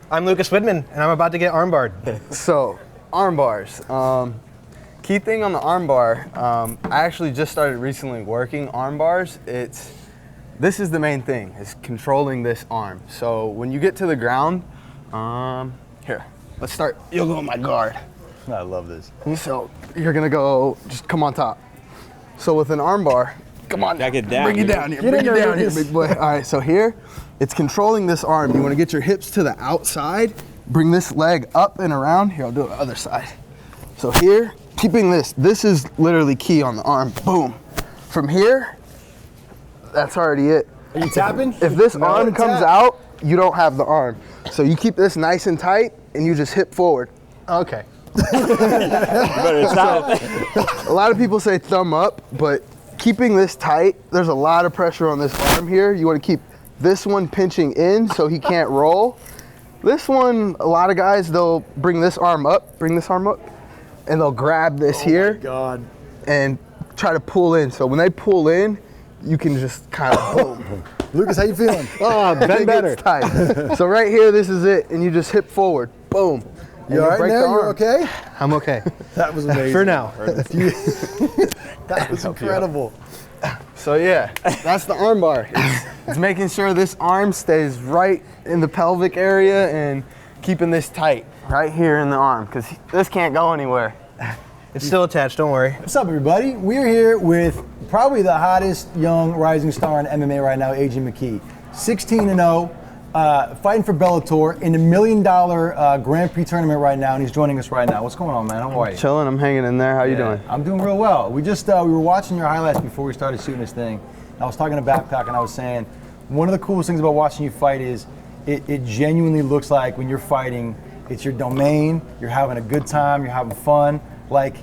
I'm Lucas Widman, and I'm about to get armbarred. So, arm bars. Key thing on the arm bar, I actually just started recently working arm bars. This is the main thing, is controlling this arm. So when you get to the ground, here, let's start. You'll go on my guard. I love this. So you're gonna go, just come on top. So with an arm bar, come on, Back it down. bring it down here, bring it down here, big boy. All right, so here, it's controlling this arm. You wanna get your hips to the outside, bring this leg up and around. Here, I'll do it on the other side. So here, keeping this is literally key on the arm, boom. From here, that's already it. Are you tapping? If this arm comes out, you don't have the arm. So you keep this nice and tight and you just hip forward. Okay. Better stop. A lot of people say thumb up, but keeping this tight, there's a lot of pressure on this arm here. You want to keep this one pinching in so he can't roll. This one, a lot of guys, they'll bring this arm up, and they'll grab this here. Oh my God. And try to pull in. So when they pull in, you can just kind of boom. Lucas, how you feeling? Oh, been better. It's tight. So right here, this is it, and you just hip forward, boom. You all right break now? the You arm. okay? I'm okay. That was amazing. For now. That was incredible. So yeah, that's the arm bar. It's making sure this arm stays right in the pelvic area and keeping this tight right here in the arm, because this can't go anywhere. It's still attached, don't worry. What's up, everybody? We're here with probably the hottest young rising star in MMA right now, McKee. 16-0, fighting for Bellator in a $1 million Grand Prix tournament right now, and he's joining us right now. What's going on, man? How are you? Chilling, I'm hanging in there. How you doing? I'm doing real well. We were watching your highlights before we started shooting this thing. I was talking to Backpack, and I was saying, one of the coolest things about watching you fight is it genuinely looks like when you're fighting, it's your domain, you're having a good time, you're having fun, like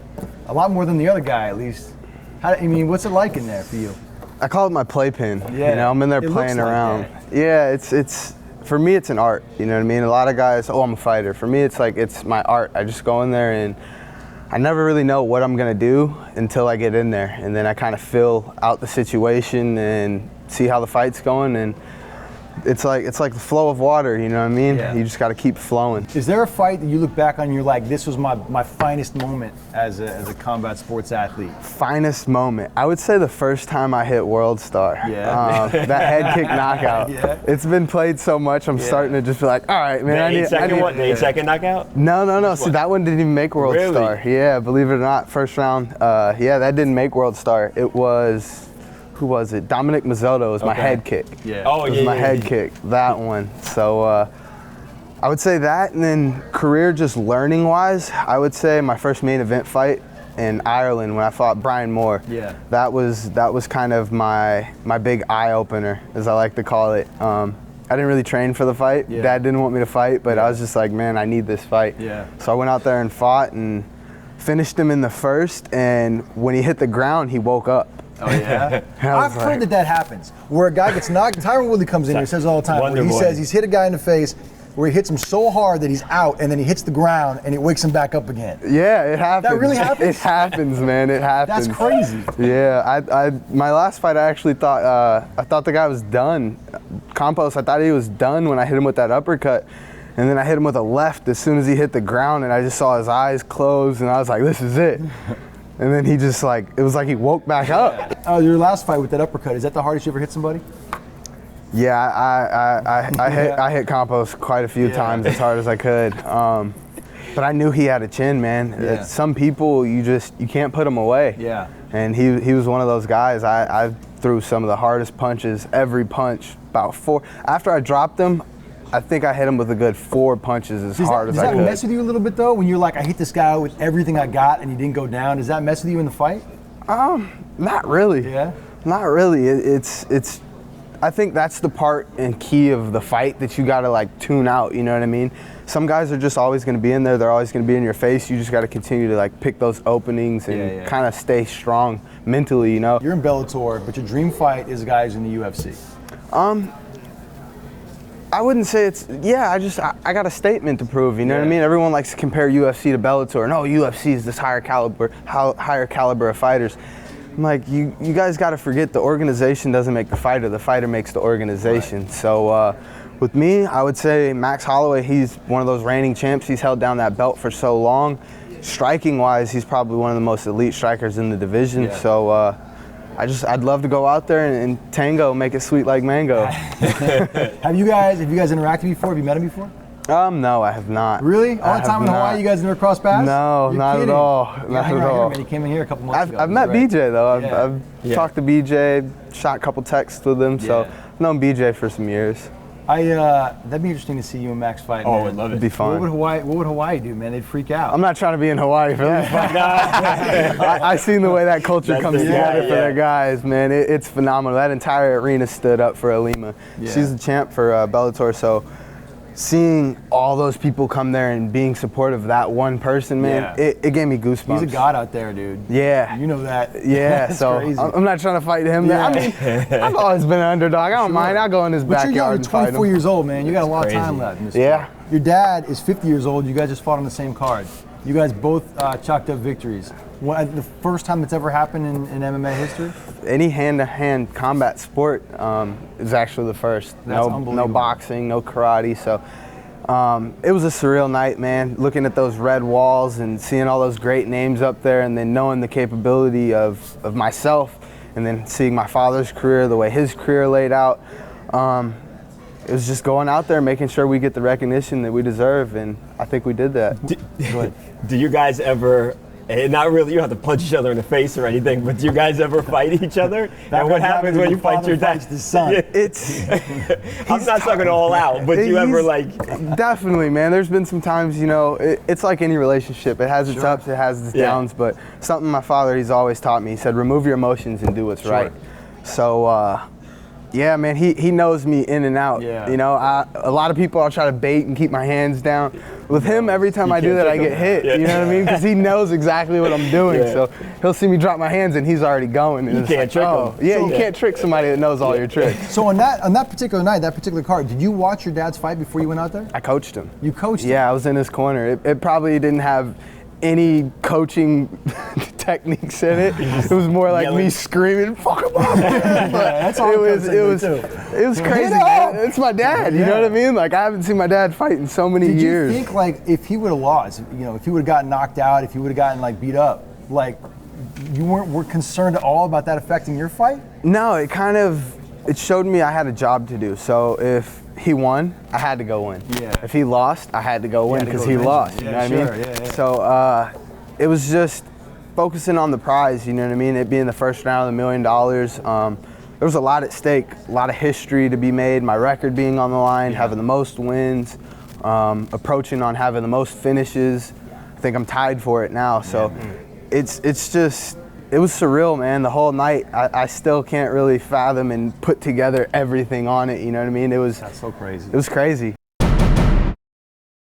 a lot more than the other guy, at least. What's it like in there for you? I call it my playpen. Yeah, you know, I'm in there it playing looks like around. that. Yeah, it's for me, it's an art. You know what I mean? A lot of guys, oh, I'm a fighter. For me, it's like it's my art. I just go in there and I never really know what I'm gonna do until I get in there, and then I kind of fill out the situation and see how the fight's going, and it's like the flow of water. You know what I mean? Yeah. You just got to keep flowing. Is there a fight that you look back on and you're like, this was my finest moment as a combat sports athlete? Finest moment, I would say the first time I hit World Star. Yeah. That head kick knockout. Yeah. It's been played so much, I'm starting to just be like, all right, man. The 8-second knockout? No. See, that one didn't even make World Really? Star. Yeah, believe it or not, first round. Yeah, that didn't make World Star. It was, who was it? Dominic Mazzotto was my head kick. Yeah. Oh, It was yeah. my head kick, that one. So I would say that, and then career just learning wise, I would say my first main event fight in Ireland when I fought Brian Moore. Yeah. That was kind of my big eye opener, as I like to call it. I didn't really train for the fight. Yeah. Dad didn't want me to fight, but I was just like, man, I need this fight. Yeah. So I went out there and fought and finished him in the first, and when he hit the ground, he woke up. Oh yeah? I was I've heard that happens, where a guy gets knocked. Tyron Woodley comes in here, says all the time, Wonder where he Boy. says he's hit a guy in the face, where he hits him so hard that he's out, and then he hits the ground, and it wakes him back up again. Yeah, it happens. That really happens? It happens, man. It happens. That's crazy. Yeah, I my last fight, I actually thought the guy was done. Campos, I thought he was done when I hit him with that uppercut, and then I hit him with a left as soon as he hit the ground, and I just saw his eyes close, and I was like, this is it. And then he just it was like he woke back up. Your last fight with that uppercut, is that the hardest you ever hit somebody? Yeah, I hit Campos quite a few times as hard as I could. But I knew he had a chin, man. Yeah. Some people, you can't put them away. Yeah. And he was one of those guys. I threw some of the hardest punches, every punch, about 4. After I dropped him, I think I hit him with a good 4 punches as hard as I could. Does that mess with you a little bit though, when you're like, I hit this guy with everything I got and he didn't go down? Does that mess with you in the fight? Not really. Yeah? Not really. It's I think that's the part and key of the fight that you gotta tune out, you know what I mean? Some guys are just always gonna be in there, they're always gonna be in your face. You just gotta continue to pick those openings and kind of stay strong mentally, you know? You're in Bellator, but your dream fight is guys in the UFC. I wouldn't say it's, I got a statement to prove, you know what I mean? Everyone likes to compare UFC to Bellator. No, UFC is this higher caliber of fighters. I'm like, you guys got to forget the organization doesn't make the fighter makes the organization. Right. So With me, I would say Max Holloway. He's one of those reigning champs. He's held down that belt for so long. Striking wise, he's probably one of the most elite strikers in the division. Yeah. So I'd love to go out there and tango, make it sweet like mango. Have you guys interacted before? Have you met him before? No, I have not. Really? All the time in Hawaii, you guys never crossed paths? No, You're not kidding. at all. Yeah, Not hang at around here, all. man. He came in here a couple months ago. I've met Right. BJ though. Yeah. I've talked to BJ, shot a couple texts with him. So Yeah. I've known BJ for some years. That'd be interesting to see you and Max fight. Oh, man. I'd love It'd be What would fun. Hawaii do, man? They'd freak out. I'm not trying to be in Hawaii for that. I seen the way that culture That's comes their together guy, for their yeah. guys, man. It's phenomenal. That entire arena stood up for Alima. Yeah. She's the champ for Bellator, so seeing all those people come there and being supportive of that one person, man, Yeah. it gave me goosebumps. He's a god out there, dude. Yeah. You know that. Yeah, That's so crazy. I'm not trying to fight him. Yeah. I mean, I've always been an underdog. I don't mind. I'll go in his But you're young, backyard you're and fight 24 him. years old, man. You got a lot of crazy. time left in this Yeah. sport. Your dad is 50 years old. You guys just fought on the same card. You guys both chalked up victories. The first time that's ever happened in MMA history? Any hand-to-hand combat sport is actually the first. That's No unbelievable. boxing, no karate. So it was a surreal night, man. Looking at those red walls and seeing all those great names up there, and then knowing the capability of myself, and then seeing my father's career, the way his career laid out. It was just going out there, making sure we get the recognition that we deserve, and I think we did that. Do you guys ever, and not really, you don't have to punch each other in the face or anything, but do you guys ever fight each other? And what happens when you fight your dad? The son. It's I'm not talking all out, but do you ever like, Definitely, man. There's been some times, you know, it's like any relationship. It has its ups, it has its Yeah. downs, but something my father, he's always taught me. He said, remove your emotions and do what's right. So, yeah, man, he knows me in and out. Yeah. You know, a lot of people I'll try to bait and keep my hands down. With him, every time I do can't that, I trick get him. hit. Yeah. You know what I mean? Because he knows exactly what I'm doing. Yeah. So he'll see me drop my hands and he's already going. And You it's can't like, trick oh, him. yeah, you can't trick somebody that knows all your tricks. So on that particular night, that particular card, did you watch your dad's fight before you went out there? I coached him. You coached him? Yeah, I was in his corner. It probably didn't have any coaching techniques in it. It was more like Yelling. me screaming, "Fuck him up!" that's all it it was. comes It into was. too. It was crazy. up! Man. It's my dad. You know what I mean? Like I haven't seen my dad fight in so many Did years. you think like if he would have lost, you know, if he would have gotten knocked out, if he would have gotten like beat up, like you were concerned at all about that affecting your fight? No, it showed me I had a job to do. So if he won, I had to go win. Yeah. If he lost, I had to go win had to because go he avenge lost. him. You Yeah, know what sure, I mean? yeah, yeah. So it was just focusing on the prize. You know what I mean? It being the first round of the $1 million. There was a lot at stake, a lot of history to be made. My record being on the line, having the most wins, approaching on having the most finishes. I think I'm tied for it now. So it's just. It was surreal, man. The whole night, I still can't really fathom and put together everything on it. You know what I mean? That's so crazy. It was crazy.